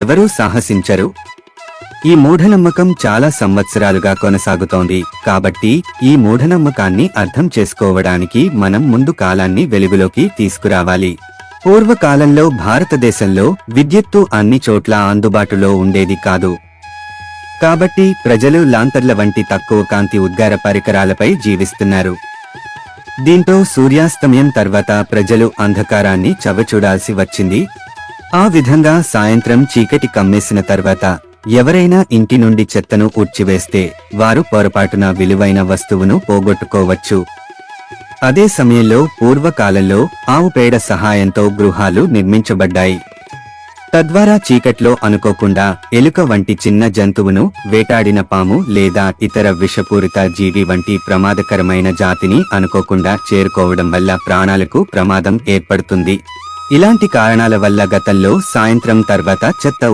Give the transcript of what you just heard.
ఎవరూ సాహసించరు. ఈ మూఢనమ్మకం చాలా సంవత్సరాలుగా కొనసాగుతోంది. కాబట్టి ఈ మూఢనమ్మకాన్ని అర్థం చేసుకోవడానికి మనం ముందు కాలాన్ని వెలుగులోకి తీసుకురావాలి. పూర్వకాలంలో భారతదేశంలో విద్యుత్తు అన్ని చోట్ల అందుబాటులో ఉండేది కాదు. కాబట్టి ప్రజలు లాంతర్ల వంటి తక్కువ కాంతి ఉద్గార పరికరాలపై జీవిస్తున్నారు. దీంతో సూర్యాస్తమయం తర్వాత ప్రజలు అంధకారాన్ని చవిచూడాల్సి వచ్చింది. ఆ విధంగా సాయంత్రం చీకటి కమ్మేసిన తర్వాత ఎవరైనా ఇంటి నుండి చెత్తను ఊడ్చివేస్తే వారు పొరపాటున విలువైన వస్తువును పోగొట్టుకోవచ్చు. అదే సమయంలో పూర్వకాలంలో ఆవు పేడ సహాయంతో గృహాలు నిర్మించబడ్డాయి. తద్వారా చీకట్లో అనుకోకుండా ఎలుక వంటి చిన్న జంతువును, వేటాడిన పాము లేదా ఇతర విషపూరిత జీవి వంటి ప్రమాదకరమైన జాతిని అనుకోకుండా చేరుకోవడం వల్ల ప్రాణాలకు ప్రమాదం ఏర్పడుతుంది. ఇలాంటి కారణాల వల్ల గతంలో సాయంత్రం తర్వాత చెత్త